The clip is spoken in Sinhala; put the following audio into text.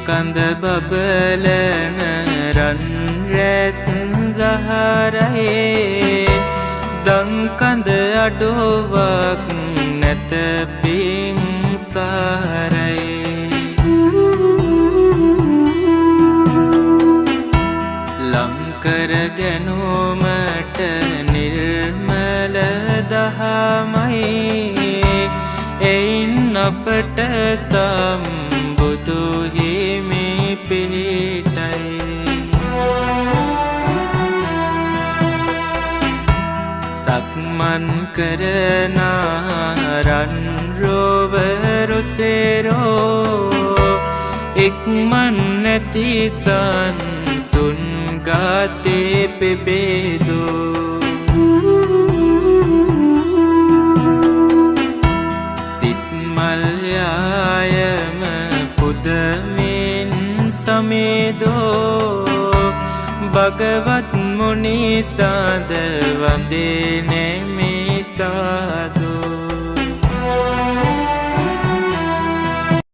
කඳ බබලන රන් රැස් දහරයේ දං කඳ අඩුවක් නැත පිංසාරයේ ලංකර ගැනුමට නිර්මල දහමයි එයින් අපට සම්බුදු හිමි පිහිටයි සක්මන් කරන රන් රොවරුසෙරෝ ඉක්මන් නැති සංසුන් ගාතේ පෙබේදෝ සිත් මල්යායම පුදමින් සමේදෝ භගවත් මුනි සාද වන්දේ නෙමි සාද